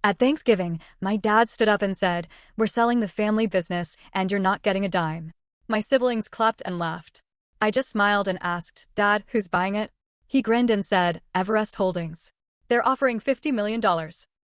At Thanksgiving, my dad stood up and said, "We're selling the family business, and you're not getting a dime." My siblings clapped and laughed. I just smiled and asked, "Dad, who's buying it?" He grinned and said, "Everest Holdings. They're offering $50 million."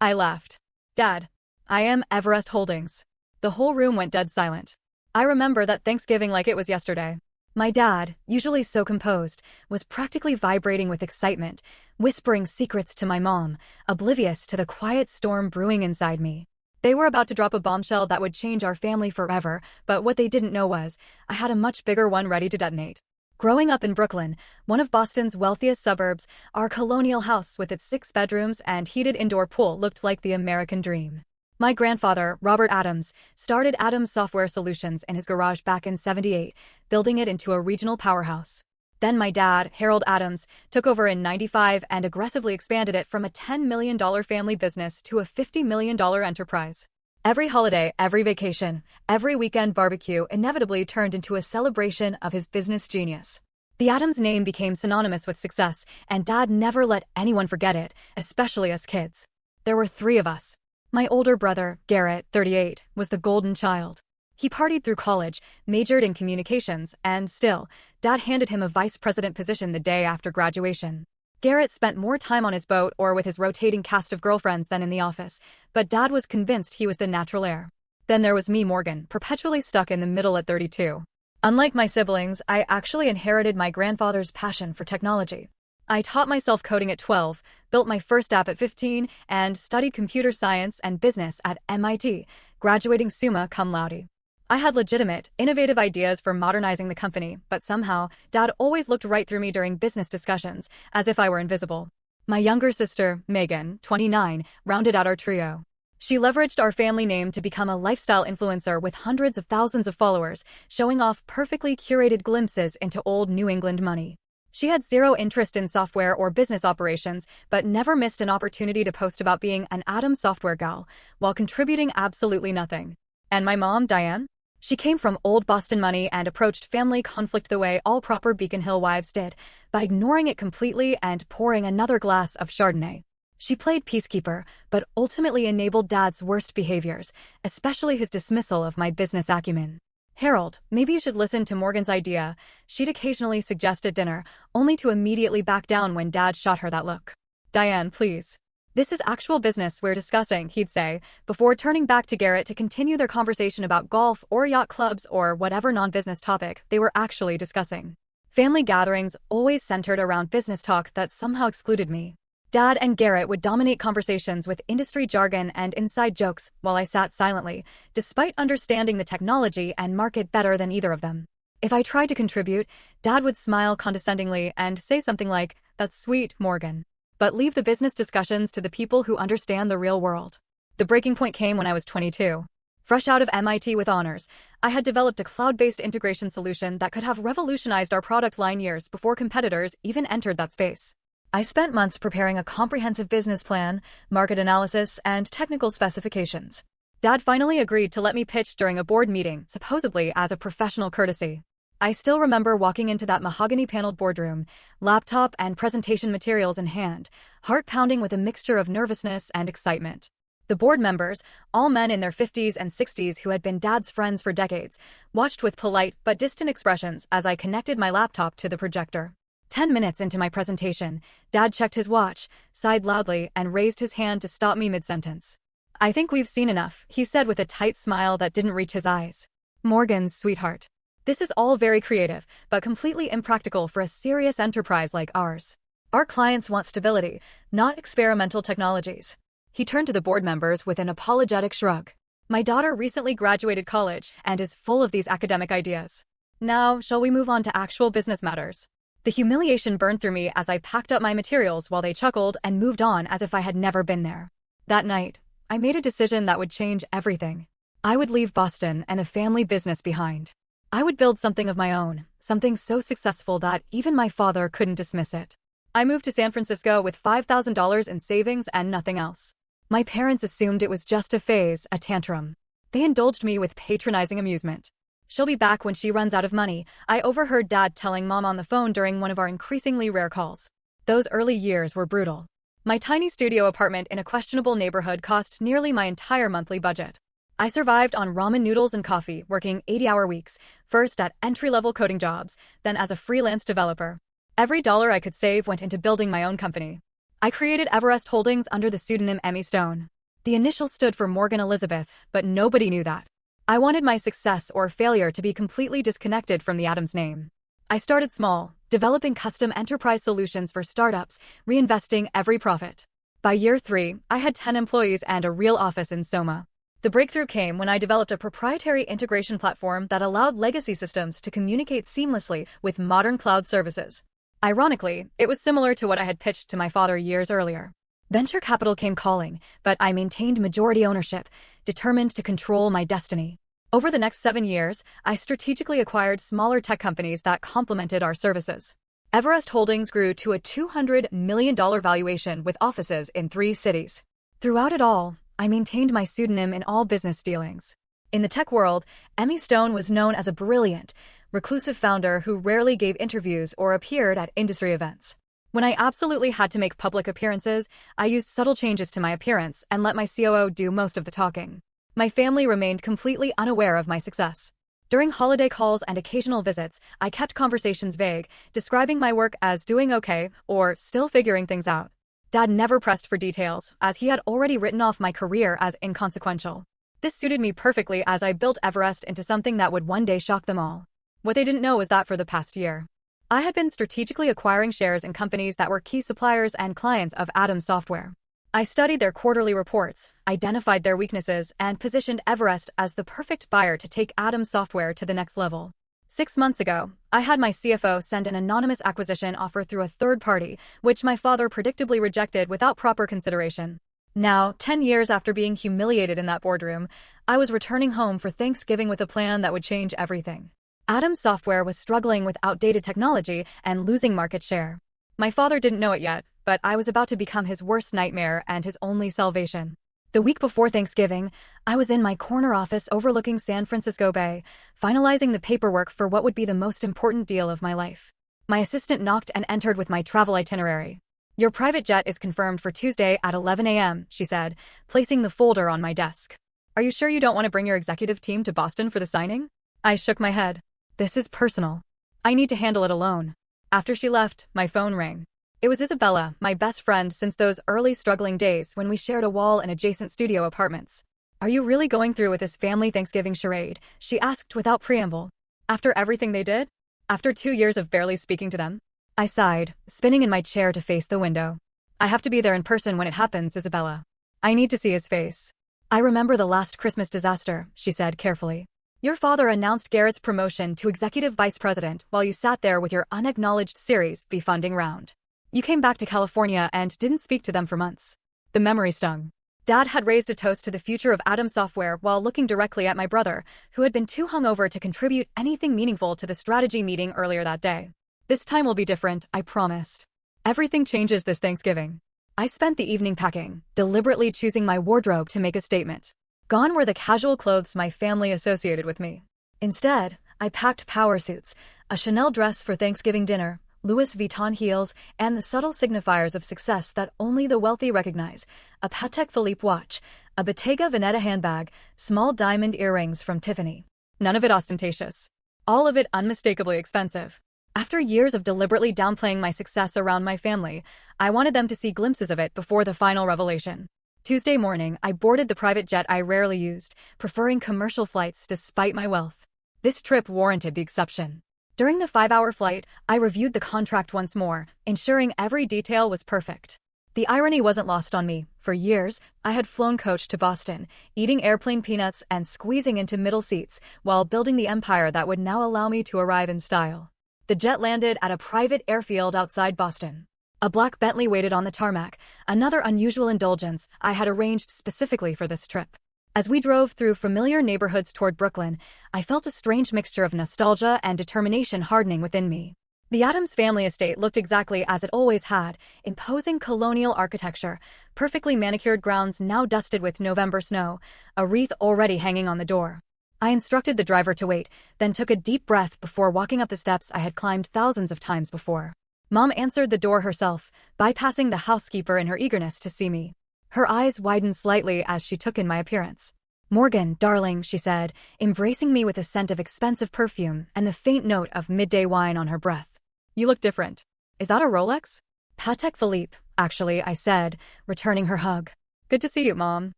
I laughed. "Dad, I am Everest Holdings." The whole room went dead silent. I remember that Thanksgiving like it was yesterday. My dad, usually so composed, was practically vibrating with excitement, whispering secrets to my mom, oblivious to the quiet storm brewing inside me. They were about to drop a bombshell that would change our family forever, but what they didn't know was, I had a much bigger one ready to detonate. Growing up in Brooklyn, one of Boston's wealthiest suburbs, our colonial house with its 6 bedrooms and heated indoor pool looked like the American dream. My grandfather, Robert Adams, started Adams Software Solutions in his garage back in '78, building it into a regional powerhouse. Then my dad, Harold Adams, took over in '95 and aggressively expanded it from a $10 million family business to a $50 million enterprise. Every holiday, every vacation, every weekend barbecue inevitably turned into a celebration of his business genius. The Adams name became synonymous with success, and Dad never let anyone forget it, especially us kids. There were 3 of us. My older brother, Garrett, 38, was the golden child. He partied through college, majored in communications, and still, Dad handed him a vice president position the day after graduation. Garrett spent more time on his boat or with his rotating cast of girlfriends than in the office, but Dad was convinced he was the natural heir. Then there was me, Morgan, perpetually stuck in the middle at 32. Unlike my siblings, I actually inherited my grandfather's passion for technology. I taught myself coding at 12, built my first app at 15, and studied computer science and business at MIT, graduating summa cum laude. I had legitimate, innovative ideas for modernizing the company, but somehow, Dad always looked right through me during business discussions, as if I were invisible. My younger sister, Megan, 29, rounded out our trio. She leveraged our family name to become a lifestyle influencer with hundreds of thousands of followers, showing off perfectly curated glimpses into old New England money. She had zero interest in software or business operations, but never missed an opportunity to post about being an Adams software gal, while contributing absolutely nothing. And my mom, Diane? She came from old Boston money and approached family conflict the way all proper Beacon Hill wives did, by ignoring it completely and pouring another glass of Chardonnay. She played peacekeeper, but ultimately enabled Dad's worst behaviors, especially his dismissal of my business acumen. "Harold, maybe you should listen to Morgan's idea," she'd occasionally suggest at dinner, only to immediately back down when Dad shot her that look. "Diane, please. This is actual business we're discussing," he'd say, before turning back to Garrett to continue their conversation about golf or yacht clubs or whatever non-business topic they were actually discussing. Family gatherings always centered around business talk that somehow excluded me. Dad and Garrett would dominate conversations with industry jargon and inside jokes while I sat silently, despite understanding the technology and market better than either of them. If I tried to contribute, Dad would smile condescendingly and say something like, "That's sweet, Morgan. But leave the business discussions to the people who understand the real world." The breaking point came when I was 22. Fresh out of MIT with honors, I had developed a cloud-based integration solution that could have revolutionized our product line years before competitors even entered that space. I spent months preparing a comprehensive business plan, market analysis, and technical specifications. Dad finally agreed to let me pitch during a board meeting, supposedly as a professional courtesy. I still remember walking into that mahogany-paneled boardroom, laptop and presentation materials in hand, heart pounding with a mixture of nervousness and excitement. The board members, all men in their 50s and 60s who had been Dad's friends for decades, watched with polite but distant expressions as I connected my laptop to the projector. 10 minutes into my presentation, Dad checked his watch, sighed loudly, and raised his hand to stop me mid-sentence. "I think we've seen enough," he said with a tight smile that didn't reach his eyes. "Morgan's sweetheart. This is all very creative, but completely impractical for a serious enterprise like ours. Our clients want stability, not experimental technologies." He turned to the board members with an apologetic shrug. "My daughter recently graduated college and is full of these academic ideas. Now, shall we move on to actual business matters?" The humiliation burned through me as I packed up my materials while they chuckled and moved on as if I had never been there. That night, I made a decision that would change everything. I would leave Boston and the family business behind. I would build something of my own, something so successful that even my father couldn't dismiss it. I moved to San Francisco with $5,000 in savings and nothing else. My parents assumed it was just a phase, a tantrum. They indulged me with patronizing amusement. "She'll be back when she runs out of money," I overheard Dad telling Mom on the phone during one of our increasingly rare calls. Those early years were brutal. My tiny studio apartment in a questionable neighborhood cost nearly my entire monthly budget. I survived on ramen noodles and coffee, working 80-hour weeks, first at entry-level coding jobs, then as a freelance developer. Every dollar I could save went into building my own company. I created Everest Holdings under the pseudonym Emmy Stone. The initials stood for Morgan Elizabeth, but nobody knew that. I wanted my success or failure to be completely disconnected from the Adams name. I started small, developing custom enterprise solutions for startups, reinvesting every profit. By year 3, I had 10 employees and a real office in Soma. The breakthrough came when I developed a proprietary integration platform that allowed legacy systems to communicate seamlessly with modern cloud services. Ironically, it was similar to what I had pitched to my father years earlier. Venture capital came calling, but I maintained majority ownership, determined to control my destiny. Over the next 7 years, I strategically acquired smaller tech companies that complemented our services. Everest Holdings grew to a $200 million valuation with offices in 3 cities. Throughout it all, I maintained my pseudonym in all business dealings. In the tech world, Emmy Stone was known as a brilliant, reclusive founder who rarely gave interviews or appeared at industry events. When I absolutely had to make public appearances, I used subtle changes to my appearance and let my COO do most of the talking. My family remained completely unaware of my success. During holiday calls and occasional visits, I kept conversations vague, describing my work as doing okay or still figuring things out. Dad never pressed for details, as he had already written off my career as inconsequential. This suited me perfectly as I built Everest into something that would one day shock them all. What they didn't know was that for the past year, I had been strategically acquiring shares in companies that were key suppliers and clients of Atom Software. I studied their quarterly reports, identified their weaknesses, and positioned Everest as the perfect buyer to take Atom Software to the next level. 6 months ago, I had my CFO send an anonymous acquisition offer through a third party, which my father predictably rejected without proper consideration. Now, 10 years after being humiliated in that boardroom, I was returning home for Thanksgiving with a plan that would change everything. Atom Software was struggling with outdated technology and losing market share. My father didn't know it yet, but I was about to become his worst nightmare and his only salvation. The week before Thanksgiving, I was in my corner office overlooking San Francisco Bay, finalizing the paperwork for what would be the most important deal of my life. My assistant knocked and entered with my travel itinerary. "Your private jet is confirmed for Tuesday at 11 a.m., she said, placing the folder on my desk. "Are you sure you don't want to bring your executive team to Boston for the signing?" I shook my head. "This is personal. I need to handle it alone." After she left, my phone rang. It was Isabella, my best friend since those early struggling days when we shared a wall in adjacent studio apartments. "Are you really going through with this family Thanksgiving charade?" she asked without preamble. "After everything they did? After 2 years of barely speaking to them?" I sighed, spinning in my chair to face the window. "I have to be there in person when it happens, Isabella. I need to see his face." "I remember the last Christmas disaster," she said carefully. "Your father announced Garrett's promotion to executive vice president while you sat there with your unacknowledged Series B funding round. You came back to California and didn't speak to them for months." The memory stung. Dad had raised a toast to the future of Atom Software while looking directly at my brother, who had been too hungover to contribute anything meaningful to the strategy meeting earlier that day. "This time will be different, I promised. Everything changes this Thanksgiving." I spent the evening packing, deliberately choosing my wardrobe to make a statement. Gone were the casual clothes my family associated with me. Instead, I packed power suits, a Chanel dress for Thanksgiving dinner, Louis Vuitton heels, and the subtle signifiers of success that only the wealthy recognize: a Patek Philippe watch, a Bottega Veneta handbag, small diamond earrings from Tiffany. None of it ostentatious. All of it unmistakably expensive. After years of deliberately downplaying my success around my family, I wanted them to see glimpses of it before the final revelation. Tuesday morning, I boarded the private jet I rarely used, preferring commercial flights despite my wealth. This trip warranted the exception. During the 5-hour flight, I reviewed the contract once more, ensuring every detail was perfect. The irony wasn't lost on me. For years, I had flown coach to Boston, eating airplane peanuts and squeezing into middle seats while building the empire that would now allow me to arrive in style. The jet landed at a private airfield outside Boston. A black Bentley waited on the tarmac, another unusual indulgence I had arranged specifically for this trip. As we drove through familiar neighborhoods toward Brooklyn, I felt a strange mixture of nostalgia and determination hardening within me. The Adams family estate looked exactly as it always had: imposing colonial architecture, perfectly manicured grounds now dusted with November snow, a wreath already hanging on the door. I instructed the driver to wait, then took a deep breath before walking up the steps I had climbed thousands of times before. Mom answered the door herself, bypassing the housekeeper in her eagerness to see me. Her eyes widened slightly as she took in my appearance. "Morgan, darling," she said, embracing me with a scent of expensive perfume and the faint note of midday wine on her breath. "You look different. Is that a Rolex?" "Patek Philippe, actually," I said, returning her hug. "Good to see you, Mom."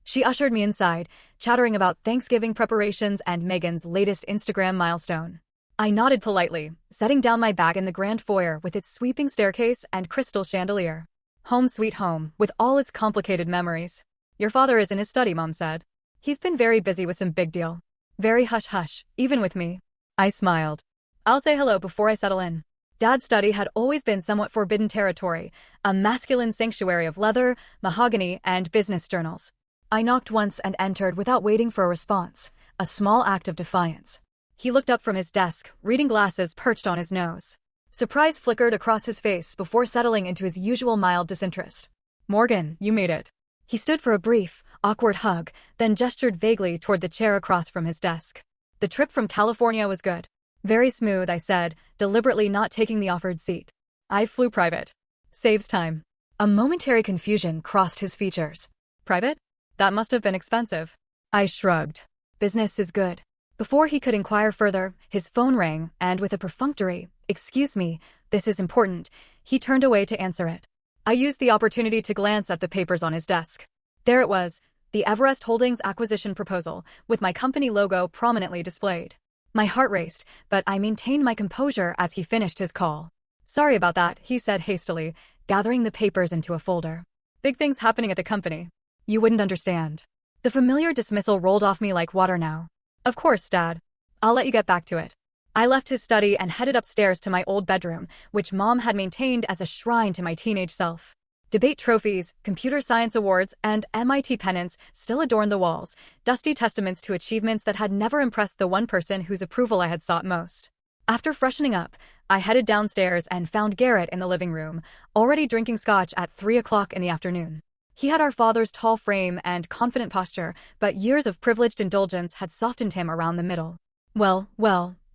She ushered me inside, chattering about Thanksgiving preparations and Megan's latest Instagram milestone. I nodded politely, setting down my bag in the grand foyer with its sweeping staircase and crystal chandelier. Home sweet home, with all its complicated memories. "Your father is in his study," Mom said. "He's been very busy with some big deal. Very hush-hush, even with me." I smiled. "I'll say hello before I settle in." Dad's study had always been somewhat forbidden territory, a masculine sanctuary of leather, mahogany, and business journals. I knocked once and entered without waiting for a response, a small act of defiance. He looked up from his desk, reading glasses perched on his nose. Surprise flickered across his face before settling into his usual mild disinterest. "Morgan, you made it." He stood for a brief, awkward hug, then gestured vaguely toward the chair across from his desk. "The trip from California was good." "Very smooth," I said, deliberately not taking the offered seat. "I flew private. Saves time." A momentary confusion crossed his features. "Private? That must have been expensive." I shrugged. "Business is good." Before he could inquire further, his phone rang, and with a perfunctory, "Excuse me, this is important," he turned away to answer it. I used the opportunity to glance at the papers on his desk. There it was, the Everest Holdings acquisition proposal, with my company logo prominently displayed. My heart raced, but I maintained my composure as he finished his call. "Sorry about that," he said hastily, gathering the papers into a folder. "Big things happening at the company. You wouldn't understand." The familiar dismissal rolled off me like water now. "Of course, Dad. I'll let you get back to it." I left his study and headed upstairs to my old bedroom, which Mom had maintained as a shrine to my teenage self. Debate trophies, computer science awards, and MIT pennants still adorned the walls, dusty testaments to achievements that had never impressed the one person whose approval I had sought most. After freshening up, I headed downstairs and found Garrett in the living room, already drinking scotch at 3 o'clock in the afternoon. He had our father's tall frame and confident posture, but years of privileged indulgence had softened him around the middle. Well,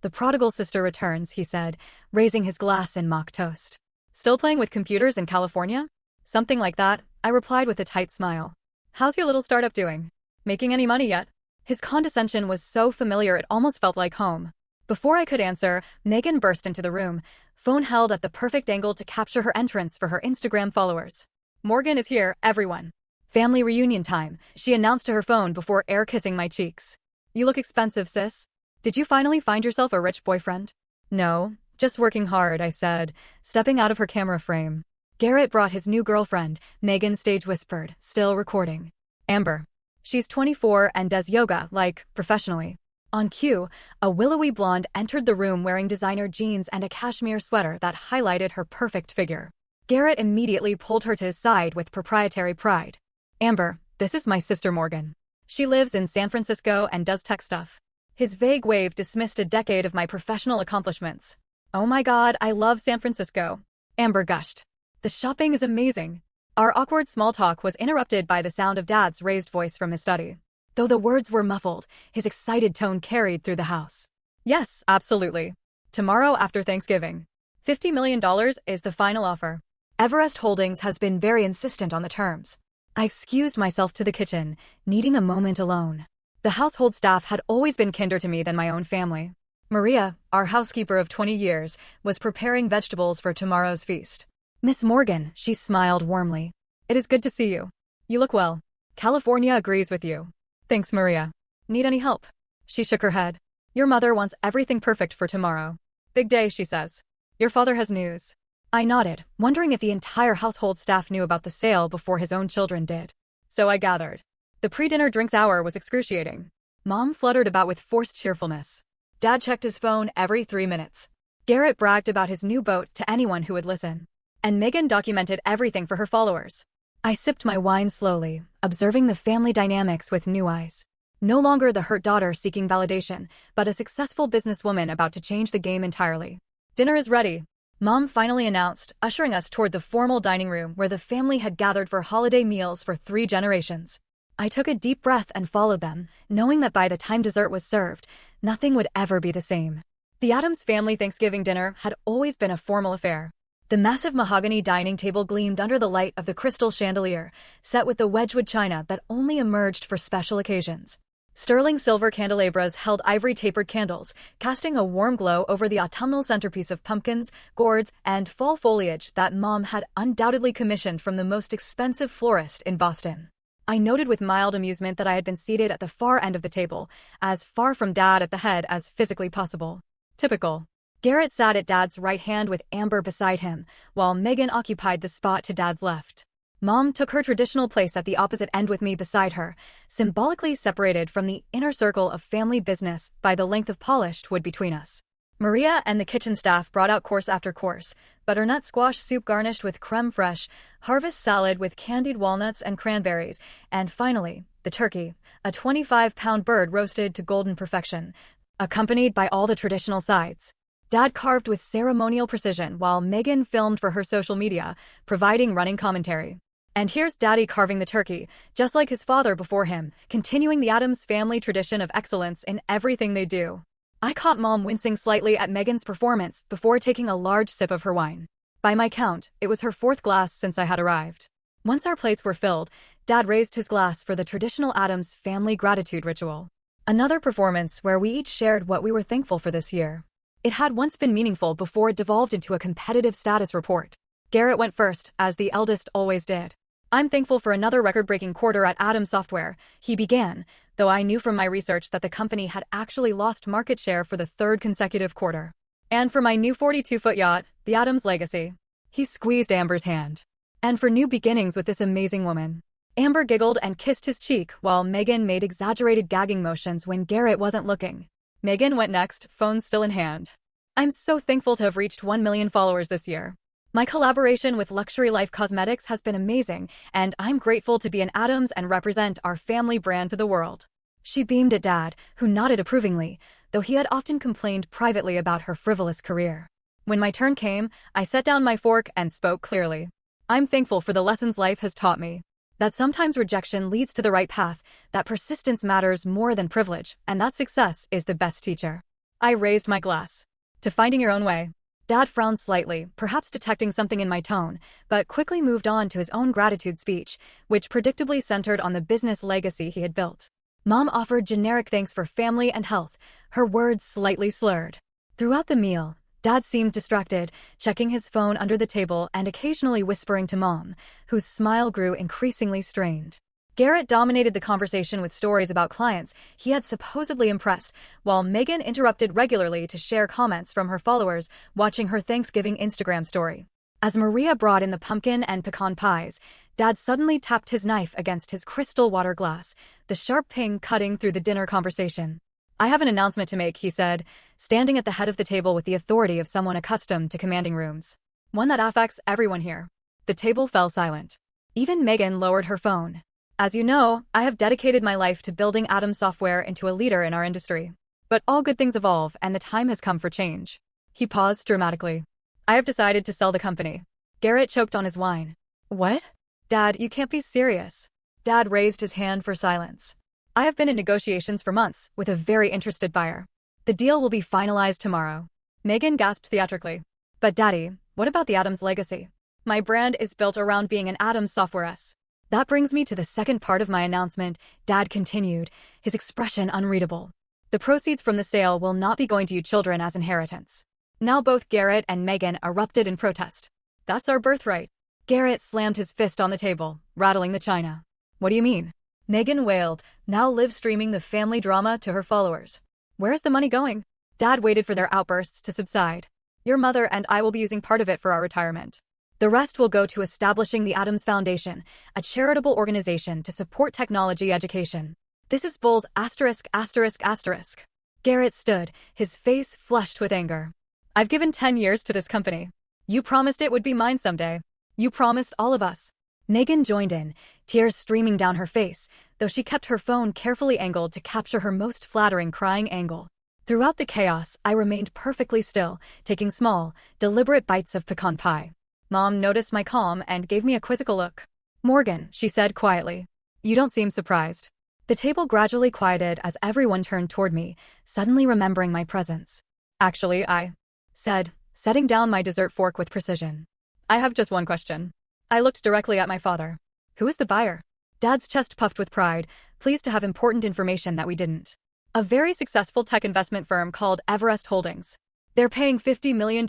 the prodigal sister returns," he said, raising his glass in mock toast. "Still playing with computers in California?" "Something like that," I replied with a tight smile. "How's your little startup doing? Making any money yet?" His condescension was so familiar it almost felt like home. Before I could answer, Megan burst into the room, phone held at the perfect angle to capture her entrance for her Instagram followers. "Morgan is here, everyone." "Family reunion time," she announced to her phone before air-kissing my cheeks. "You look expensive, sis. Did you finally find yourself a rich boyfriend?" "No, just working hard," I said, stepping out of her camera frame. Garrett brought his new girlfriend, Megan stage whispered, still recording. "Amber. She's 24 and does yoga, professionally." On cue, a willowy blonde entered the room wearing designer jeans and a cashmere sweater that highlighted her perfect figure. Garrett immediately pulled her to his side with proprietary pride. "Amber, this is my sister Morgan. She lives in San Francisco and does tech stuff." His vague wave dismissed a decade of my professional accomplishments. "Oh my God, I love San Francisco," Amber gushed. "The shopping is amazing." Our awkward small talk was interrupted by the sound of Dad's raised voice from his study. Though the words were muffled, his excited tone carried through the house. "Yes, absolutely. Tomorrow after Thanksgiving. $50 million is the final offer. Everest Holdings has been very insistent on the terms." I excused myself to the kitchen, needing a moment alone. The household staff had always been kinder to me than my own family. Maria, our housekeeper of 20 years, was preparing vegetables for tomorrow's feast. "Miss Morgan," she smiled warmly. "It is good to see you. You look well. California agrees with you." "Thanks, Maria. Need any help?" She shook her head. "Your mother wants everything perfect for tomorrow. Big day, she says. Your father has news." I nodded, wondering if the entire household staff knew about the sale before his own children did. So I gathered. The pre-dinner drinks hour was excruciating. Mom fluttered about with forced cheerfulness. Dad checked his phone every 3 minutes. Garrett bragged about his new boat to anyone who would listen. And Megan documented everything for her followers. I sipped my wine slowly, observing the family dynamics with new eyes. No longer the hurt daughter seeking validation, but a successful businesswoman about to change the game entirely. "Dinner is ready," Mom finally announced, ushering us toward the formal dining room where the family had gathered for holiday meals for 3 generations. I took a deep breath and followed them, knowing that by the time dessert was served, nothing would ever be the same. The Addams family Thanksgiving dinner had always been a formal affair. The massive mahogany dining table gleamed under the light of the crystal chandelier, set with the Wedgwood china that only emerged for special occasions. Sterling silver candelabras held ivory tapered candles, casting a warm glow over the autumnal centerpiece of pumpkins, gourds, and fall foliage that Mom had undoubtedly commissioned from the most expensive florist in Boston. I noted with mild amusement that I had been seated at the far end of the table, as far from Dad at the head as physically possible. Typical. Garrett sat at Dad's right hand with Amber beside him, while Megan occupied the spot to Dad's left. Mom took her traditional place at the opposite end with me beside her, symbolically separated from the inner circle of family business by the length of polished wood between us. Maria and the kitchen staff brought out course after course: butternut squash soup garnished with creme fraiche, harvest salad with candied walnuts and cranberries, and finally, the turkey, a 25-pound bird roasted to golden perfection, accompanied by all the traditional sides. Dad carved with ceremonial precision while Megan filmed for her social media, providing running commentary. And here's Daddy carving the turkey, just like his father before him, continuing the Addams family tradition of excellence in everything they do. I caught Mom wincing slightly at Megan's performance before taking a large sip of her wine. By my count, it was her fourth glass since I had arrived. Once our plates were filled, Dad raised his glass for the traditional Addams family gratitude ritual. Another performance where we each shared what we were thankful for this year. It had once been meaningful before it devolved into a competitive status report. Garrett went first, as the eldest always did. "I'm thankful for another record-breaking quarter at Addams Software," he began, though I knew from my research that the company had actually lost market share for the third consecutive quarter. "And for my new 42-foot yacht, the Addams Legacy." He squeezed Amber's hand. "And for new beginnings with this amazing woman." Amber giggled and kissed his cheek, while Megan made exaggerated gagging motions when Garrett wasn't looking. Megan went next, phone still in hand. "I'm so thankful to have reached 1 million followers this year. My collaboration with Luxury Life Cosmetics has been amazing, and I'm grateful to be an Addams and represent our family brand to the world." She beamed at Dad, who nodded approvingly, though he had often complained privately about her frivolous career. When my turn came, I set down my fork and spoke clearly. "I'm thankful for the lessons life has taught me. That sometimes rejection leads to the right path, that persistence matters more than privilege, and that success is the best teacher." I raised my glass. "To finding your own way." Dad frowned slightly, perhaps detecting something in my tone, but quickly moved on to his own gratitude speech, which predictably centered on the business legacy he had built. Mom offered generic thanks for family and health, her words slightly slurred. Throughout the meal, Dad seemed distracted, checking his phone under the table and occasionally whispering to Mom, whose smile grew increasingly strained. Garrett dominated the conversation with stories about clients he had supposedly impressed, while Megan interrupted regularly to share comments from her followers watching her Thanksgiving Instagram story. As Maria brought in the pumpkin and pecan pies, Dad suddenly tapped his knife against his crystal water glass, the sharp ping cutting through the dinner conversation. "I have an announcement to make," he said, standing at the head of the table with the authority of someone accustomed to commanding rooms. "One that affects everyone here." The table fell silent. Even Megan lowered her phone. "As you know, I have dedicated my life to building Addams Software into a leader in our industry. But all good things evolve, and the time has come for change." He paused dramatically. "I have decided to sell the company." Garrett choked on his wine. "What?" "Dad, you can't be serious." Dad raised his hand for silence. "I have been in negotiations for months with a very interested buyer. The deal will be finalized tomorrow." Megan gasped theatrically. "But Daddy, what about the Addams legacy? My brand is built around being an Addams Software S." "That brings me to the second part of my announcement," Dad continued, his expression unreadable. "The proceeds from the sale will not be going to you children as inheritance." Now both Garrett and Megan erupted in protest. "That's our birthright." Garrett slammed his fist on the table, rattling the china. "What do you mean?" Megan wailed, now live streaming the family drama to her followers. "Where's the money going?" Dad waited for their outbursts to subside. "Your mother and I will be using part of it for our retirement. The rest will go to establishing the Addams Foundation, a charitable organization to support technology education." "This is Bull's asterisk asterisk asterisk." Garrett stood, his face flushed with anger. "I've given 10 years to this company. You promised it would be mine someday. You promised all of us." Megan joined in, tears streaming down her face, though she kept her phone carefully angled to capture her most flattering crying angle. Throughout the chaos, I remained perfectly still, taking small, deliberate bites of pecan pie. Mom noticed my calm and gave me a quizzical look. "Morgan," she said quietly, "you don't seem surprised." The table gradually quieted as everyone turned toward me, suddenly remembering my presence. "Actually, I," said, setting down my dessert fork with precision. I have just one question. I looked directly at my father. Who is the buyer? Dad's chest puffed with pride, pleased to have important information that we didn't. A very successful tech investment firm called Everest Holdings. They're paying $50 million,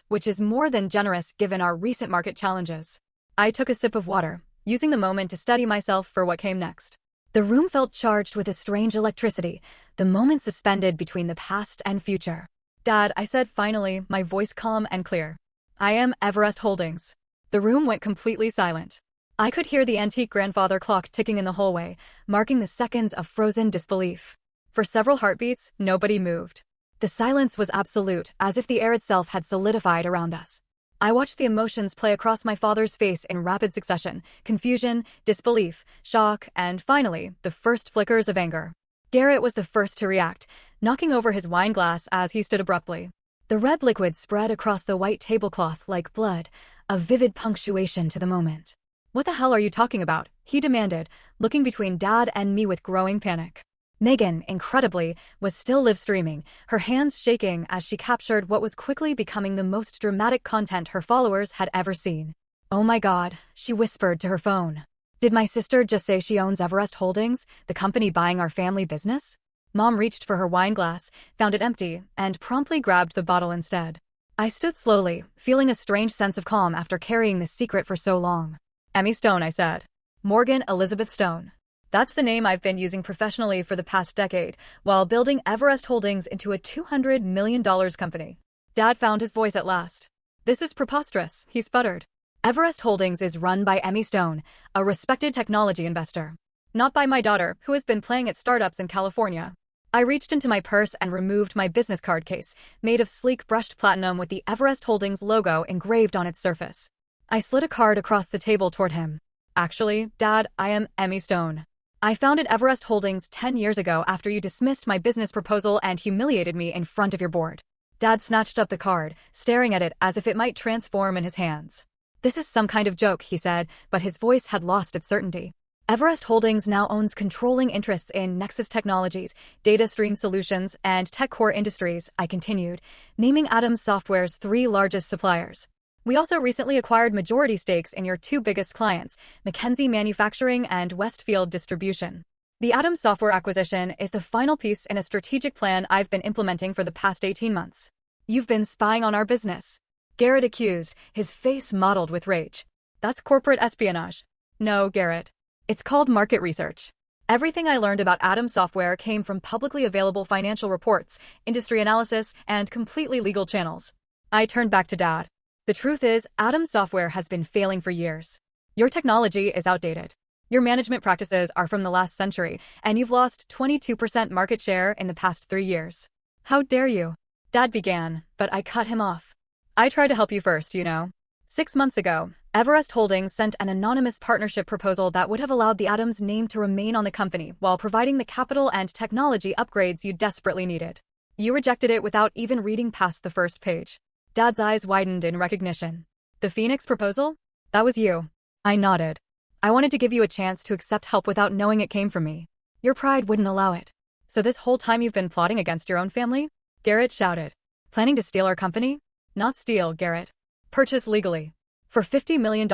which is more than generous given our recent market challenges. I took a sip of water, using the moment to steady myself for what came next. The room felt charged with a strange electricity, the moment suspended between the past and future. Dad, I said finally, my voice calm and clear. I am Everest Holdings. The room went completely silent. I could hear the antique grandfather clock ticking in the hallway, marking the seconds of frozen disbelief. For several heartbeats, nobody moved. The silence was absolute, as if the air itself had solidified around us. I watched the emotions play across my father's face in rapid succession: confusion, disbelief, shock, and finally, the first flickers of anger. Garrett was the first to react, knocking over his wine glass as he stood abruptly. The red liquid spread across the white tablecloth like blood, a vivid punctuation to the moment. What the hell are you talking about? He demanded, looking between Dad and me with growing panic. Megan, incredibly, was still live streaming, her hands shaking as she captured what was quickly becoming the most dramatic content her followers had ever seen. Oh my God, she whispered to her phone. Did my sister just say she owns Everest Holdings, the company buying our family business? Mom reached for her wine glass, found it empty, and promptly grabbed the bottle instead. I stood slowly, feeling a strange sense of calm after carrying this secret for so long. Emmy Stone, I said. Morgan Elizabeth Stone. That's the name I've been using professionally for the past decade, while building Everest Holdings into a $200 million company. Dad found his voice at last. This is preposterous, he sputtered. Everest Holdings is run by Emmy Stone, a respected technology investor. Not by my daughter, who has been playing at startups in California. I reached into my purse and removed my business card case, made of sleek brushed platinum with the Everest Holdings logo engraved on its surface. I slid a card across the table toward him. Actually, Dad, I am Emmy Stone. I founded Everest Holdings 10 years ago after you dismissed my business proposal and humiliated me in front of your board. Dad snatched up the card, staring at it as if it might transform in his hands. This is some kind of joke, he said, but his voice had lost its certainty. Everest Holdings now owns controlling interests in Nexus Technologies, Data Stream Solutions, and Tech Core Industries, I continued, naming Atom Software's 3 largest suppliers. We also recently acquired majority stakes in your 2 biggest clients, McKinsey Manufacturing and Westfield Distribution. The Atom Software acquisition is the final piece in a strategic plan I've been implementing for the past 18 months. You've been spying on our business, Garrett accused, his face mottled with rage. That's corporate espionage. No, Garrett. It's called market research. Everything I learned about Atom Software came from publicly available financial reports, industry analysis, and completely legal channels. I turned back to Dad. The truth is, Atom Software has been failing for years. Your technology is outdated. Your management practices are from the last century, and you've lost 22% market share in the past 3 years. How dare you? Dad began, but I cut him off. I tried to help you first, you know. 6 months ago, Everest Holdings sent an anonymous partnership proposal that would have allowed the Atom's name to remain on the company while providing the capital and technology upgrades you desperately needed. You rejected it without even reading past the first page. Dad's eyes widened in recognition. The Phoenix proposal? That was you. I nodded. I wanted to give you a chance to accept help without knowing it came from me. Your pride wouldn't allow it. So this whole time you've been plotting against your own family? Garrett shouted. Planning to steal our company? Not steal, Garrett. Purchase legally. For $50 million,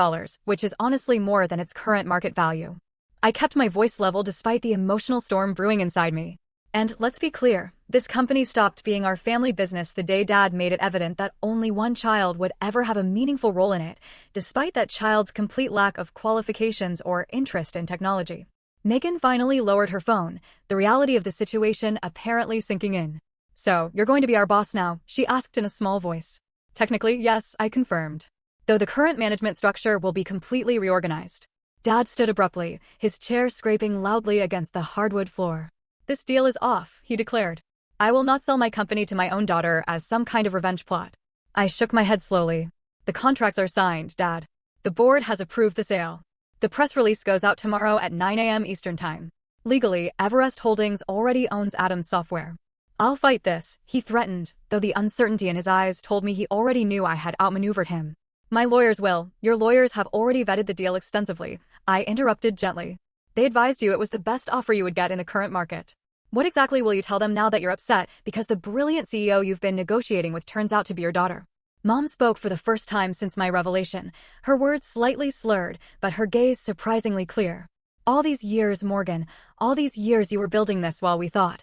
which is honestly more than its current market value. I kept my voice level despite the emotional storm brewing inside me. And let's be clear, this company stopped being our family business the day Dad made it evident that only one child would ever have a meaningful role in it, despite that child's complete lack of qualifications or interest in technology. Megan finally lowered her phone, the reality of the situation apparently sinking in. So, you're going to be our boss now? She asked in a small voice. Technically, yes, I confirmed. Though the current management structure will be completely reorganized. Dad stood abruptly, his chair scraping loudly against the hardwood floor. This deal is off, he declared. I will not sell my company to my own daughter as some kind of revenge plot. I shook my head slowly. The contracts are signed, Dad. The board has approved the sale. The press release goes out tomorrow at 9 a.m. Eastern Time. Legally, Everest Holdings already owns Atom Software. I'll fight this, he threatened, though the uncertainty in his eyes told me he already knew I had outmaneuvered him. My lawyers will. Your lawyers have already vetted the deal extensively, I interrupted gently. They advised you it was the best offer you would get in the current market. What exactly will you tell them now that you're upset because the brilliant CEO you've been negotiating with turns out to be your daughter? Mom spoke for the first time since my revelation, her words slightly slurred, but her gaze surprisingly clear. All these years, Morgan, all these years you were building this while you thought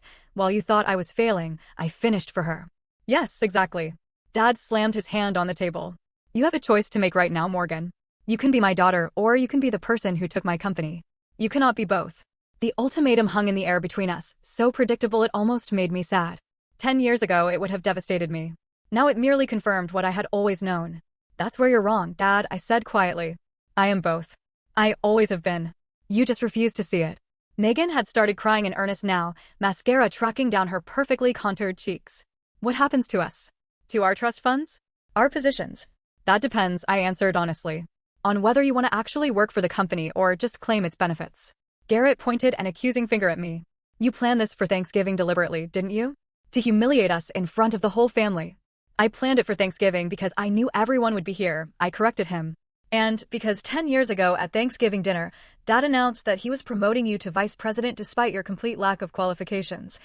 I was failing, I finished for her. Yes, exactly. Dad slammed his hand on the table. You have a choice to make right now, Morgan. You can be my daughter, or you can be the person who took my company. You cannot be both. The ultimatum hung in the air between us, so predictable it almost made me sad. 10 years ago, it would have devastated me. Now it merely confirmed what I had always known. That's where you're wrong, Dad, I said quietly. I am both. I always have been. You just refuse to see it. Megan had started crying in earnest now, mascara tracking down her perfectly contoured cheeks. What happens to us? To our trust funds? Our positions? That depends, I answered honestly. On whether you want to actually work for the company or just claim its benefits. Garrett pointed an accusing finger at me. You planned this for Thanksgiving deliberately, didn't you? To humiliate us in front of the whole family. I planned it for Thanksgiving because I knew everyone would be here, I corrected him. And because 10 years ago at Thanksgiving dinner, Dad announced that he was promoting you to vice president despite your complete lack of qualifications.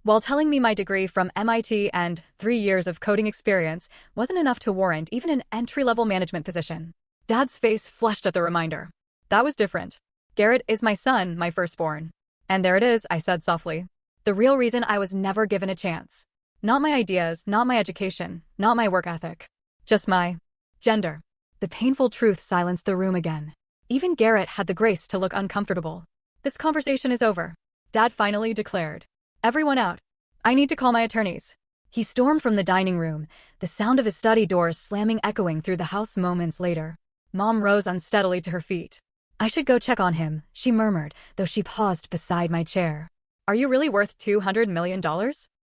While telling me my degree from MIT and 3 years of coding experience wasn't enough to warrant even an entry-level management position. Dad's face flushed at the reminder. That was different. Garrett is my son, my firstborn. And there it is, I said softly. The real reason I was never given a chance. Not my ideas, not my education, not my work ethic. Just my gender. The painful truth silenced the room again. Even Garrett had the grace to look uncomfortable. This conversation is over. Dad finally declared. Everyone out. I need to call my attorneys. He stormed from the dining room, the sound of his study doors slamming echoing through the house moments later. Mom rose unsteadily to her feet. I should go check on him, she murmured, though she paused beside my chair. Are you really worth $200 million?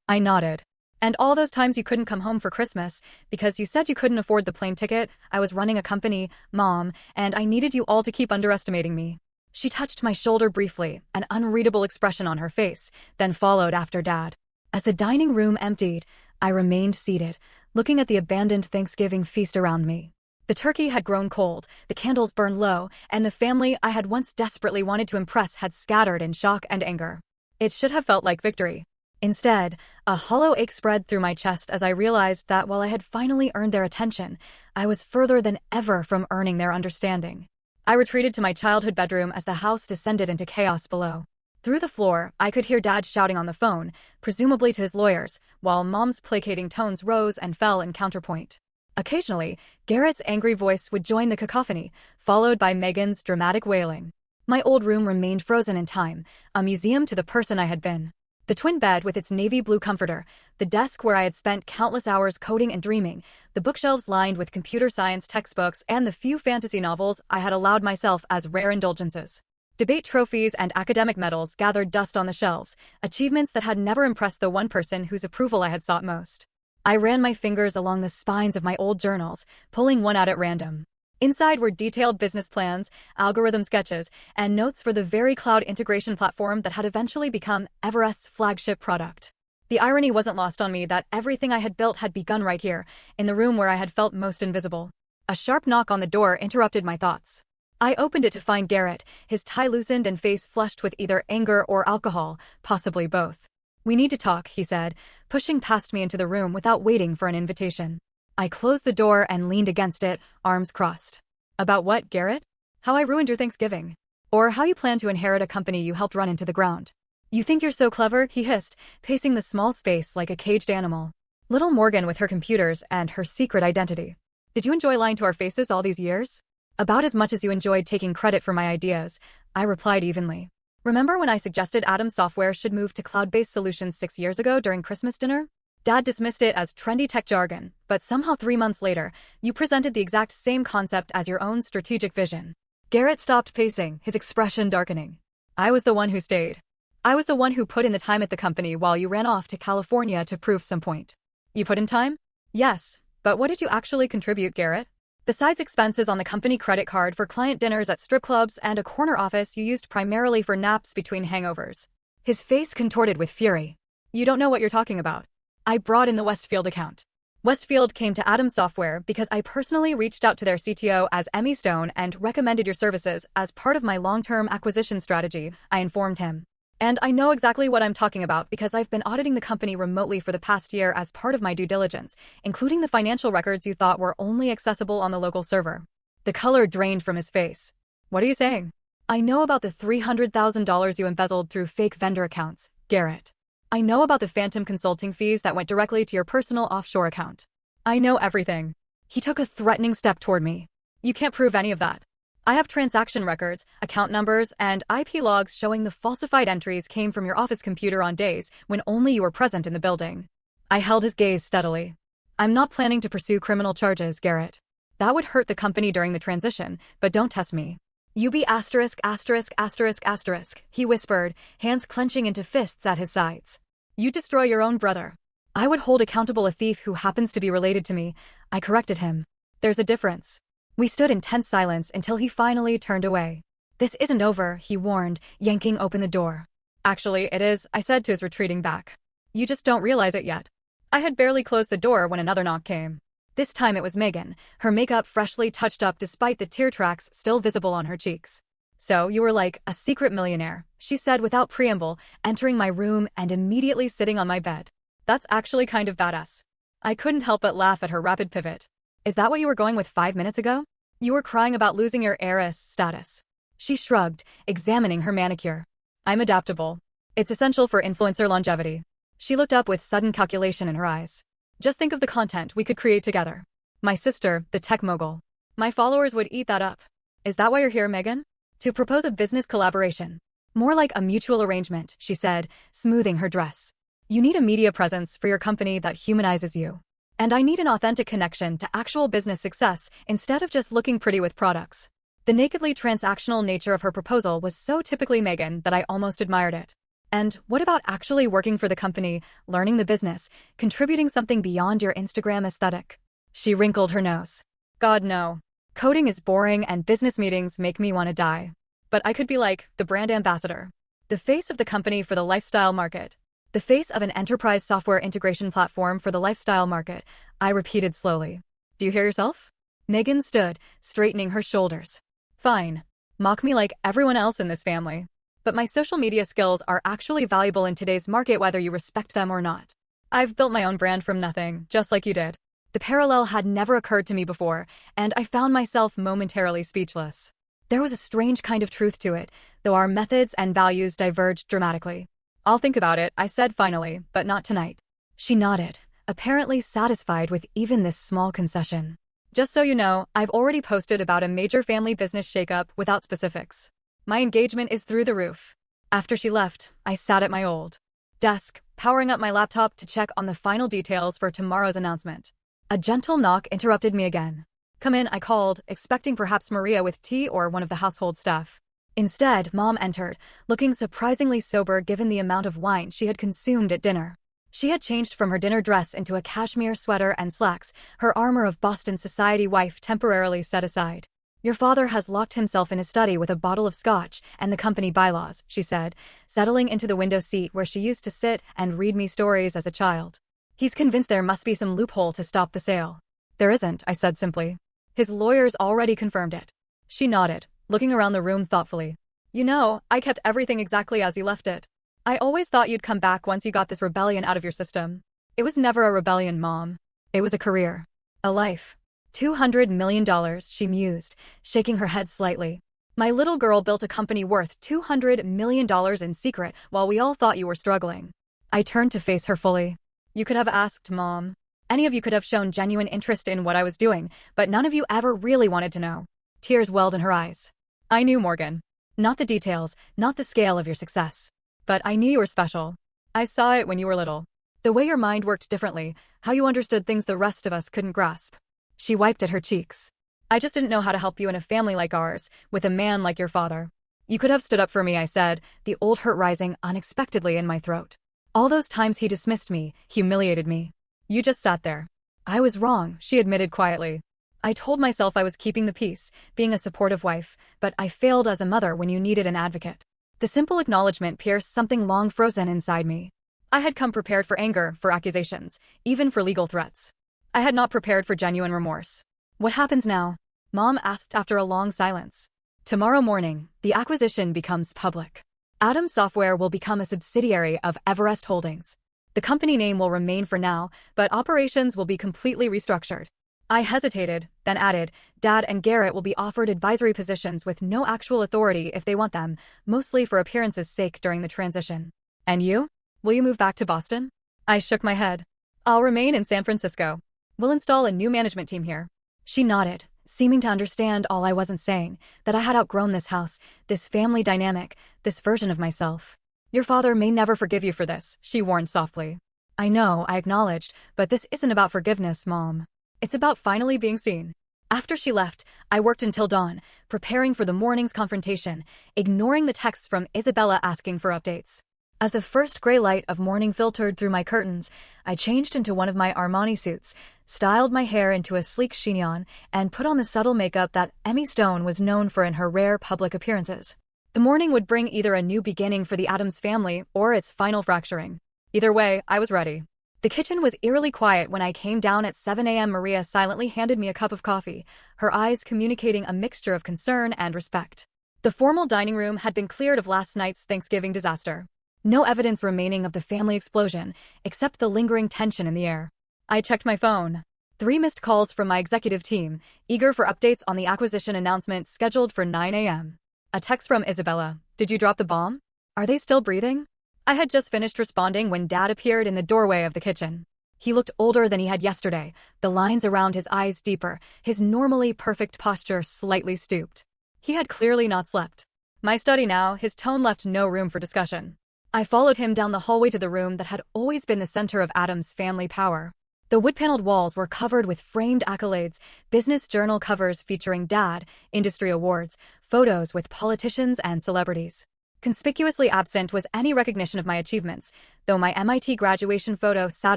I nodded. And all those times you couldn't come home for Christmas because you said you couldn't afford the plane ticket, I was running a company, Mom, and I needed you all to keep underestimating me. She touched my shoulder briefly, an unreadable expression on her face, then followed after Dad. As the dining room emptied, I remained seated, looking at the abandoned Thanksgiving feast around me. The turkey had grown cold, the candles burned low, and the family I had once desperately wanted to impress had scattered in shock and anger. It should have felt like victory. Instead, a hollow ache spread through my chest as I realized that while I had finally earned their attention, I was further than ever from earning their understanding. I retreated to my childhood bedroom as the house descended into chaos below. Through the floor, I could hear Dad shouting on the phone, presumably to his lawyers, while Mom's placating tones rose and fell in counterpoint. Occasionally, Garrett's angry voice would join the cacophony, followed by Megan's dramatic wailing. My old room remained frozen in time, a museum to the person I had been. The twin bed with its navy blue comforter, the desk where I had spent countless hours coding and dreaming, the bookshelves lined with computer science textbooks, and the few fantasy novels I had allowed myself as rare indulgences. Debate trophies and academic medals gathered dust on the shelves, achievements that had never impressed the one person whose approval I had sought most. I ran my fingers along the spines of my old journals, pulling one out at random. Inside were detailed business plans, algorithm sketches, and notes for the very cloud integration platform that had eventually become Everest's flagship product. The irony wasn't lost on me that everything I had built had begun right here, in the room where I had felt most invisible. A sharp knock on the door interrupted my thoughts. I opened it to find Garrett, his tie loosened and face flushed with either anger or alcohol, possibly both. We need to talk, he said, pushing past me into the room without waiting for an invitation. I closed the door and leaned against it, arms crossed. About what, Garrett? How I ruined your Thanksgiving. Or how you plan to inherit a company you helped run into the ground. You think you're so clever, he hissed, pacing the small space like a caged animal. Little Morgan with her computers and her secret identity. Did you enjoy lying to our faces all these years? About as much as you enjoyed taking credit for my ideas, I replied evenly. Remember when I suggested Atom Software should move to cloud-based solutions 6 years ago during Christmas dinner? Dad dismissed it as trendy tech jargon, but somehow 3 months later, you presented the exact same concept as your own strategic vision. Garrett stopped pacing, his expression darkening. I was the one who stayed. I was the one who put in the time at the company while you ran off to California to prove some point. You put in time? Yes, but what did you actually contribute, Garrett? Besides expenses on the company credit card for client dinners at strip clubs and a corner office you used primarily for naps between hangovers. His face contorted with fury. You don't know what you're talking about. I brought in the Westfield account. Westfield came to Atom Software because I personally reached out to their CTO as Emmy Stone and recommended your services as part of my long-term acquisition strategy, I informed him. And I know exactly what I'm talking about because I've been auditing the company remotely for the past year as part of my due diligence, including the financial records you thought were only accessible on the local server. The color drained from his face. What are you saying? I know about the $300,000 you embezzled through fake vendor accounts, Garrett. I know about the phantom consulting fees that went directly to your personal offshore account. I know everything. He took a threatening step toward me. You can't prove any of that. I have transaction records, account numbers, and IP logs showing the falsified entries came from your office computer on days when only you were present in the building. I held his gaze steadily. I'm not planning to pursue criminal charges, Garrett. That would hurt the company during the transition, but don't test me. You be asterisk, asterisk, asterisk, asterisk, he whispered, hands clenching into fists at his sides. You destroy your own brother. I would hold accountable a thief who happens to be related to me. I corrected him. There's a difference. We stood in tense silence until he finally turned away. This isn't over, he warned, yanking open the door. Actually, it is, I said to his retreating back. You just don't realize it yet. I had barely closed the door when another knock came. This time it was Megan, her makeup freshly touched up despite the tear tracks still visible on her cheeks. So you were like a secret millionaire, she said without preamble, entering my room and immediately sitting on my bed. That's actually kind of badass. I couldn't help but laugh at her rapid pivot. Is that what you were going with 5 minutes ago? You were crying about losing your heiress status. She shrugged, examining her manicure. I'm adaptable. It's essential for influencer longevity. She looked up with sudden calculation in her eyes. Just think of the content we could create together. My sister, the tech mogul. My followers would eat that up. Is that why you're here, Megan? To propose a business collaboration. More like a mutual arrangement, she said, smoothing her dress. You need a media presence for your company that humanizes you. And I need an authentic connection to actual business success instead of just looking pretty with products. The nakedly transactional nature of her proposal was so typically Megan that I almost admired it. And what about actually working for the company, learning the business, contributing something beyond your Instagram aesthetic? She wrinkled her nose. God, no. Coding is boring and business meetings make me want to die. But I could be like the brand ambassador. The face of the company for the lifestyle market. The face of an enterprise software integration platform for the lifestyle market, I repeated slowly. Do you hear yourself? Megan stood, straightening her shoulders. Fine. Mock me like everyone else in this family. But my social media skills are actually valuable in today's market whether you respect them or not. I've built my own brand from nothing, just like you did. The parallel had never occurred to me before, and I found myself momentarily speechless. There was a strange kind of truth to it, though our methods and values diverged dramatically. I'll think about it, I said finally, but not tonight. She nodded, apparently satisfied with even this small concession. Just so you know, I've already posted about a major family business shakeup without specifics. My engagement is through the roof. After she left, I sat at my old desk, powering up my laptop to check on the final details for tomorrow's announcement. A gentle knock interrupted me again. Come in, I called, expecting perhaps Maria with tea or one of the household staff. Instead, Mom entered, looking surprisingly sober given the amount of wine she had consumed at dinner. She had changed from her dinner dress into a cashmere sweater and slacks, her armor of Boston society wife temporarily set aside. Your father has locked himself in his study with a bottle of scotch and the company bylaws, she said, settling into the window seat where she used to sit and read me stories as a child. He's convinced there must be some loophole to stop the sale. There isn't, I said simply. His lawyers already confirmed it. She nodded, looking around the room thoughtfully. You know, I kept everything exactly as you left it. I always thought you'd come back once you got this rebellion out of your system. It was never a rebellion, Mom. It was a career. A life. $200 million, she mused, shaking her head slightly. My little girl built a company worth $200 million in secret while we all thought you were struggling. I turned to face her fully. You could have asked, Mom. Any of you could have shown genuine interest in what I was doing, but none of you ever really wanted to know. Tears welled in her eyes. I knew, Morgan. Not the details, not the scale of your success. But I knew you were special. I saw it when you were little. The way your mind worked differently, how you understood things the rest of us couldn't grasp. She wiped at her cheeks. I just didn't know how to help you in a family like ours, with a man like your father. You could have stood up for me, I said, the old hurt rising unexpectedly in my throat. All those times he dismissed me, humiliated me. You just sat there. I was wrong, she admitted quietly. I told myself I was keeping the peace, being a supportive wife, but I failed as a mother when you needed an advocate. The simple acknowledgement pierced something long frozen inside me. I had come prepared for anger, for accusations, even for legal threats. I had not prepared for genuine remorse. What happens now? Mom asked after a long silence. Tomorrow morning, the acquisition becomes public. Atom Software will become a subsidiary of Everest Holdings. The company name will remain for now, but operations will be completely restructured. I hesitated, then added, Dad and Garrett will be offered advisory positions with no actual authority if they want them, mostly for appearance's sake during the transition. And you? Will you move back to Boston? I shook my head. I'll remain in San Francisco. We'll install a new management team here. She nodded, seeming to understand all I wasn't saying, that I had outgrown this house, this family dynamic, this version of myself. Your father may never forgive you for this, she warned softly. I know, I acknowledged, but this isn't about forgiveness, Mom. It's about finally being seen. After she left, I worked until dawn, preparing for the morning's confrontation, ignoring the texts from Isabella asking for updates. As the first gray light of morning filtered through my curtains, I changed into one of my Armani suits, styled my hair into a sleek chignon, and put on the subtle makeup that Emmy Stone was known for in her rare public appearances. The morning would bring either a new beginning for the Addams family or its final fracturing. Either way, I was ready. The kitchen was eerily quiet when I came down at 7 a.m. Maria silently handed me a cup of coffee, her eyes communicating a mixture of concern and respect. The formal dining room had been cleared of last night's Thanksgiving disaster. No evidence remaining of the family explosion, except the lingering tension in the air. I checked my phone. 3 missed calls from my executive team, eager for updates on the acquisition announcement scheduled for 9 a.m. A text from Isabella. Did you drop the bomb? Are they still breathing? I had just finished responding when Dad appeared in the doorway of the kitchen. He looked older than he had yesterday, the lines around his eyes deeper, his normally perfect posture slightly stooped. He had clearly not slept. My study now, his tone left no room for discussion. I followed him down the hallway to the room that had always been the center of Addams' family power. The wood-paneled walls were covered with framed accolades, business journal covers featuring Dad, industry awards, photos with politicians and celebrities. Conspicuously absent was any recognition of my achievements, though my MIT graduation photo sat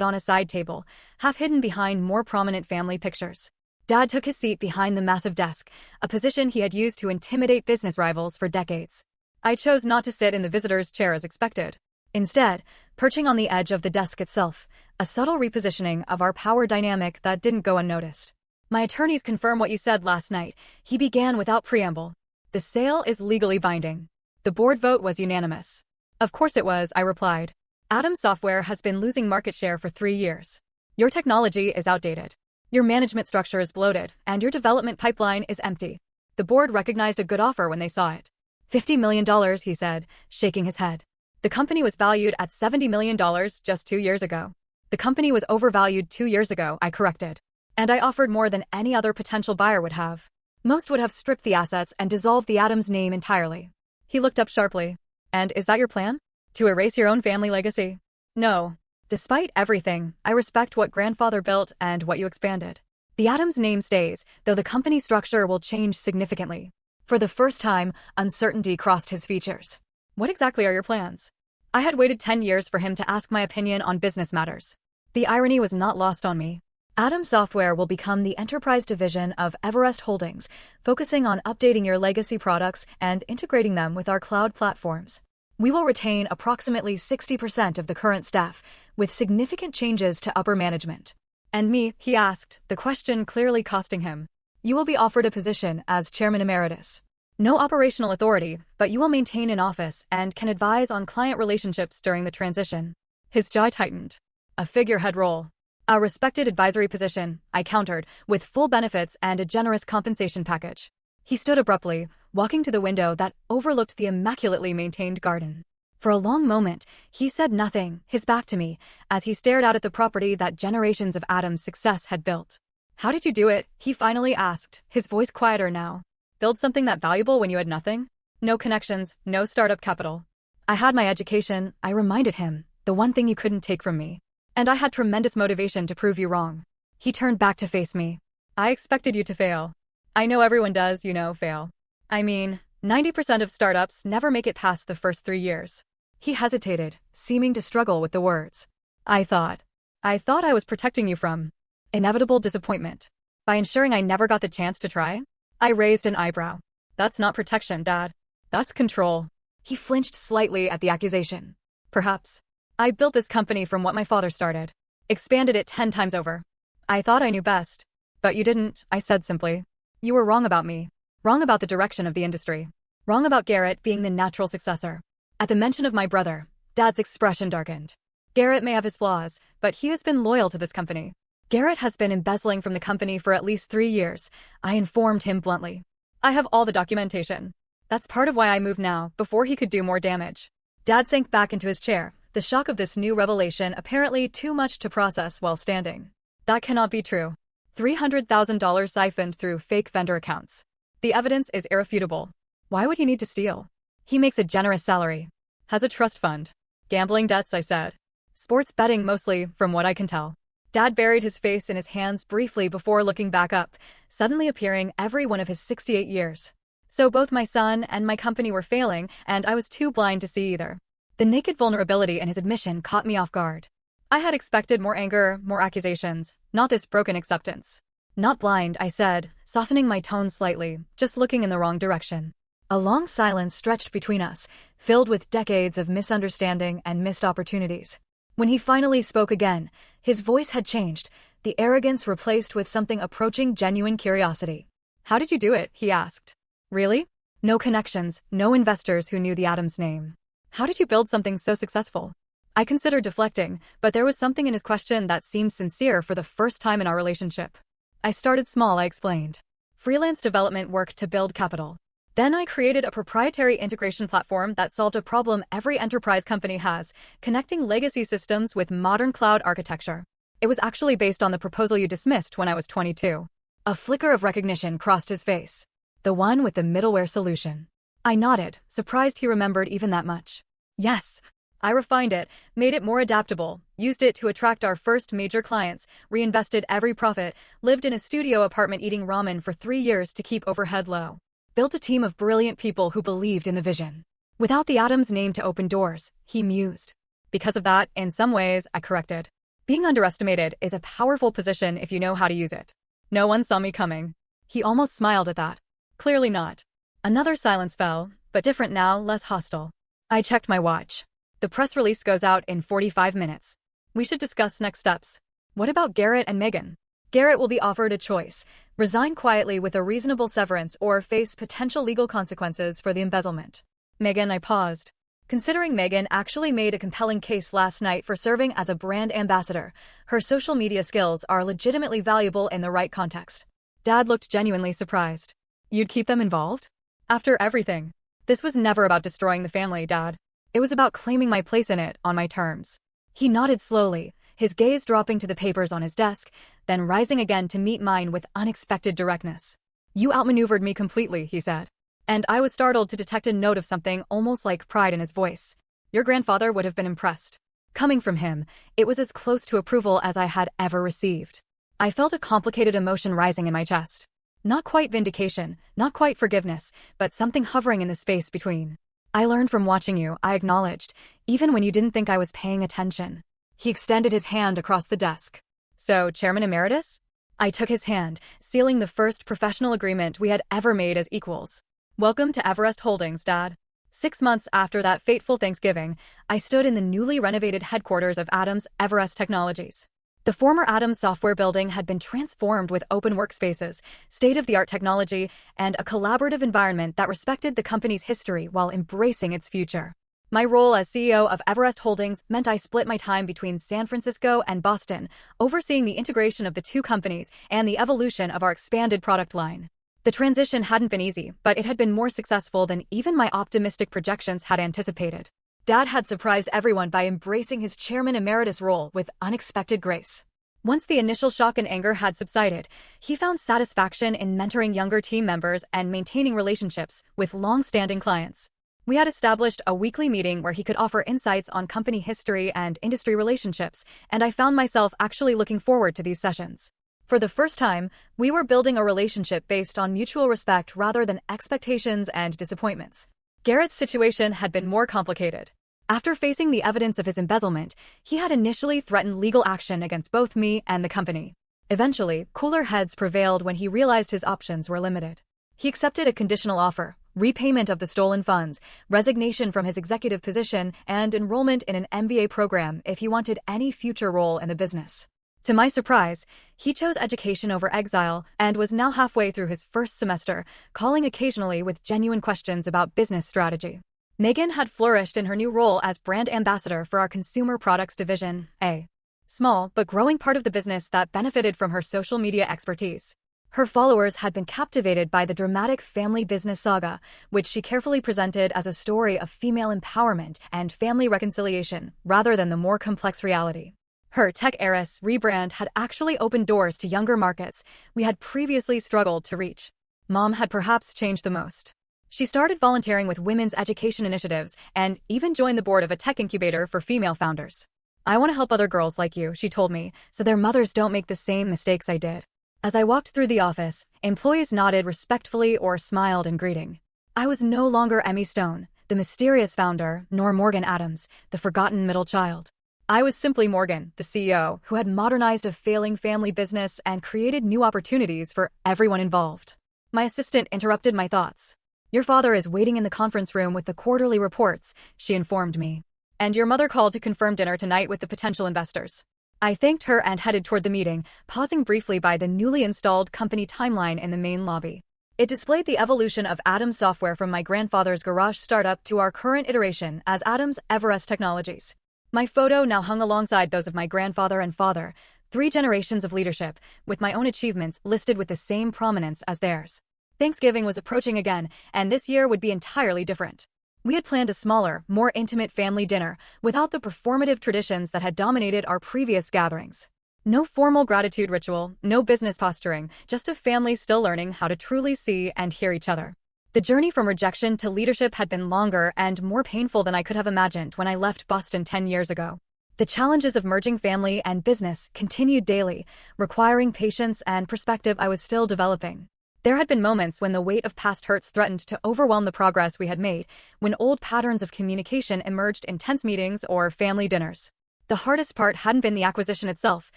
on a side table, half hidden behind more prominent family pictures. Dad took his seat behind the massive desk, a position he had used to intimidate business rivals for decades. I chose not to sit in the visitor's chair as expected. Instead, perching on the edge of the desk itself, a subtle repositioning of our power dynamic that didn't go unnoticed. My attorneys confirm what you said last night, he began without preamble. The sale is legally binding. The board vote was unanimous. Of course it was, I replied. Atom Software has been losing market share for 3 years. Your technology is outdated. Your management structure is bloated, and your development pipeline is empty. The board recognized a good offer when they saw it. $50 million, he said, shaking his head. The company was valued at $70 million just 2 years ago. The company was overvalued 2 years ago, I corrected. And I offered more than any other potential buyer would have. Most would have stripped the assets and dissolved the Addams name entirely. He looked up sharply. And is that your plan? To erase your own family legacy? No. Despite everything, I respect what grandfather built and what you expanded. The Addams name stays, though the company structure will change significantly. For the first time, uncertainty crossed his features. What exactly are your plans? I had waited 10 years for him to ask my opinion on business matters. The irony was not lost on me. Atom Software will become the enterprise division of Everest Holdings, focusing on updating your legacy products and integrating them with our cloud platforms. We will retain approximately 60% of the current staff, with significant changes to upper management. And me, he asked, the question clearly costing him. You will be offered a position as Chairman Emeritus. No operational authority, but you will maintain an office and can advise on client relationships during the transition. His jaw tightened. A figurehead role. A respected advisory position, I countered, with full benefits and a generous compensation package. He stood abruptly, walking to the window that overlooked the immaculately maintained garden. For a long moment, he said nothing, his back to me, as he stared out at the property that generations of Addams' success had built. How did you do it? He finally asked, his voice quieter now. Build something that valuable when you had nothing? No connections, no startup capital. I had my education, I reminded him, the one thing you couldn't take from me. And I had tremendous motivation to prove you wrong. He turned back to face me. I expected you to fail. I know everyone does, fail. I mean, 90% of startups never make it past the first 3 years. He hesitated, seeming to struggle with the words. I thought I was protecting you from inevitable disappointment. By ensuring I never got the chance to try? I raised an eyebrow. That's not protection, Dad. That's control. He flinched slightly at the accusation. Perhaps. I built this company from what my father started. Expanded it 10 times over. I thought I knew best. But you didn't, I said simply. You were wrong about me. Wrong about the direction of the industry. Wrong about Garrett being the natural successor. At the mention of my brother, Dad's expression darkened. Garrett may have his flaws, but he has been loyal to this company. Garrett has been embezzling from the company for at least 3 years, I informed him bluntly. I have all the documentation. That's part of why I moved now, before he could do more damage. Dad sank back into his chair, the shock of this new revelation apparently too much to process while standing. That cannot be true. $300,000 siphoned through fake vendor accounts. The evidence is irrefutable. Why would he need to steal? He makes a generous salary. Has a trust fund. Gambling debts, I said. Sports betting mostly, from what I can tell. Dad buried his face in his hands briefly before looking back up, suddenly appearing every one of his 68 years. So both my son and my company were failing, and I was too blind to see either. The naked vulnerability in his admission caught me off guard. I had expected more anger, more accusations, not this broken acceptance. Not blind, I said, softening my tone slightly, just looking in the wrong direction. A long silence stretched between us, filled with decades of misunderstanding and missed opportunities. When he finally spoke again, his voice had changed, the arrogance replaced with something approaching genuine curiosity. How did you do it? He asked. Really? No connections, no investors who knew the Adams name. How did you build something so successful? I considered deflecting, but there was something in his question that seemed sincere for the first time in our relationship. I started small, I explained. Freelance development work to build capital. Then I created a proprietary integration platform that solved a problem every enterprise company has, connecting legacy systems with modern cloud architecture. It was actually based on the proposal you dismissed when I was 22. A flicker of recognition crossed his face. The one with the middleware solution. I nodded, surprised he remembered even that much. Yes. I refined it, made it more adaptable, used it to attract our first major clients, reinvested every profit, lived in a studio apartment eating ramen for 3 years to keep overhead low. Built a team of brilliant people who believed in the vision. Without the Adams name to open doors, he mused. Because of that, in some ways, I corrected. Being underestimated is a powerful position if you know how to use it. No one saw me coming. He almost smiled at that. Clearly not. Another silence fell, but different now, less hostile. I checked my watch. The press release goes out in 45 minutes. We should discuss next steps. What about Garrett and Megan? Garrett will be offered a choice. Resign quietly with a reasonable severance or face potential legal consequences for the embezzlement. Megan, I paused. Considering Megan actually made a compelling case last night for serving as a brand ambassador, her social media skills are legitimately valuable in the right context. Dad looked genuinely surprised. You'd keep them involved? After everything. This was never about destroying the family, Dad. It was about claiming my place in it on my terms. He nodded slowly, his gaze dropping to the papers on his desk, then rising again to meet mine with unexpected directness. You outmaneuvered me completely, he said. And I was startled to detect a note of something almost like pride in his voice. Your grandfather would have been impressed. Coming from him, it was as close to approval as I had ever received. I felt a complicated emotion rising in my chest. Not quite vindication, not quite forgiveness, but something hovering in the space between. I learned from watching you, I acknowledged, even when you didn't think I was paying attention. He extended his hand across the desk. So, Chairman Emeritus? I took his hand, sealing the first professional agreement we had ever made as equals. Welcome to Everest Holdings, Dad. 6 months after that fateful Thanksgiving, I stood in the newly renovated headquarters of Adams Everest Technologies. The former Adams software building had been transformed with open workspaces, state-of-the-art technology, and a collaborative environment that respected the company's history while embracing its future. My role as CEO of Everest Holdings meant I split my time between San Francisco and Boston, overseeing the integration of the two companies and the evolution of our expanded product line. The transition hadn't been easy, but it had been more successful than even my optimistic projections had anticipated. Dad had surprised everyone by embracing his chairman emeritus role with unexpected grace. Once the initial shock and anger had subsided, he found satisfaction in mentoring younger team members and maintaining relationships with long-standing clients. We had established a weekly meeting where he could offer insights on company history and industry relationships, and I found myself actually looking forward to these sessions. For the first time, we were building a relationship based on mutual respect rather than expectations and disappointments. Garrett's situation had been more complicated. After facing the evidence of his embezzlement, he had initially threatened legal action against both me and the company. Eventually, cooler heads prevailed when he realized his options were limited. He accepted a conditional offer, repayment of the stolen funds, resignation from his executive position, and enrollment in an MBA program if he wanted any future role in the business. To my surprise, he chose education over exile and was now halfway through his first semester, calling occasionally with genuine questions about business strategy. Megan had flourished in her new role as brand ambassador for our consumer products division, a small but growing part of the business that benefited from her social media expertise. Her followers had been captivated by the dramatic family business saga, which she carefully presented as a story of female empowerment and family reconciliation, rather than the more complex reality. Her tech heiress rebrand had actually opened doors to younger markets we had previously struggled to reach. Mom had perhaps changed the most. She started volunteering with women's education initiatives and even joined the board of a tech incubator for female founders. "I want to help other girls like you," she told me, "so their mothers don't make the same mistakes I did." As I walked through the office, employees nodded respectfully or smiled in greeting. I was no longer Emmy Stone, the mysterious founder, nor Morgan Adams, the forgotten middle child. I was simply Morgan, the CEO, who had modernized a failing family business and created new opportunities for everyone involved. My assistant interrupted my thoughts. "Your father is waiting in the conference room with the quarterly reports," she informed me. "And your mother called to confirm dinner tonight with the potential investors." I thanked her and headed toward the meeting, pausing briefly by the newly installed company timeline in the main lobby. It displayed the evolution of Adams Software from my grandfather's garage startup to our current iteration as Adams Everest Technologies. My photo now hung alongside those of my grandfather and father, 3 generations of leadership, with my own achievements listed with the same prominence as theirs. Thanksgiving was approaching again, and this year would be entirely different. We had planned a smaller, more intimate family dinner, without the performative traditions that had dominated our previous gatherings. No formal gratitude ritual, no business posturing, just a family still learning how to truly see and hear each other. The journey from rejection to leadership had been longer and more painful than I could have imagined when I left Boston 10 years ago. The challenges of merging family and business continued daily, requiring patience and perspective I was still developing. There had been moments when the weight of past hurts threatened to overwhelm the progress we had made, when old patterns of communication emerged in tense meetings or family dinners. The hardest part hadn't been the acquisition itself,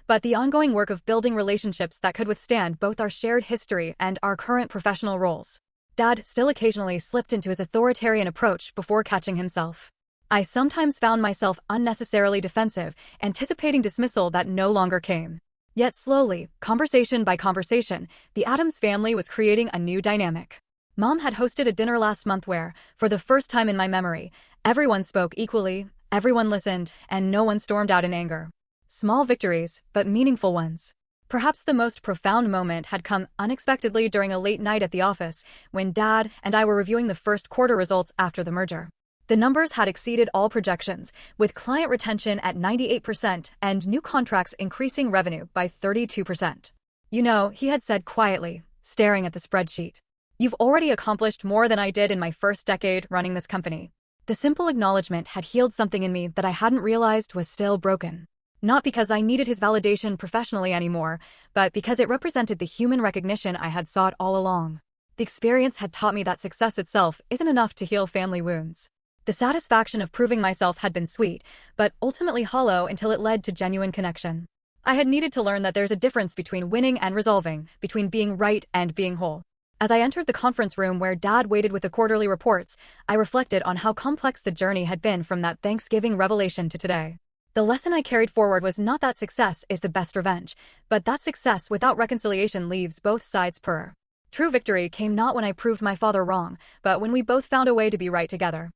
but the ongoing work of building relationships that could withstand both our shared history and our current professional roles. Dad still occasionally slipped into his authoritarian approach before catching himself. I sometimes found myself unnecessarily defensive, anticipating dismissal that no longer came. Yet slowly, conversation by conversation, the Adams family was creating a new dynamic. Mom had hosted a dinner last month where, for the first time in my memory, everyone spoke equally, everyone listened, and no one stormed out in anger. Small victories, but meaningful ones. Perhaps the most profound moment had come unexpectedly during a late night at the office, when Dad and I were reviewing the first quarter results after the merger. The numbers had exceeded all projections, with client retention at 98% and new contracts increasing revenue by 32%. "You know," he had said quietly, staring at the spreadsheet, "you've already accomplished more than I did in my first decade running this company." The simple acknowledgement had healed something in me that I hadn't realized was still broken. Not because I needed his validation professionally anymore, but because it represented the human recognition I had sought all along. The experience had taught me that success itself isn't enough to heal family wounds. The satisfaction of proving myself had been sweet, but ultimately hollow until it led to genuine connection. I had needed to learn that there's a difference between winning and resolving, between being right and being whole. As I entered the conference room where Dad waited with the quarterly reports, I reflected on how complex the journey had been from that Thanksgiving revelation to today. The lesson I carried forward was not that success is the best revenge, but that success without reconciliation leaves both sides poorer. True victory came not when I proved my father wrong, but when we both found a way to be right together.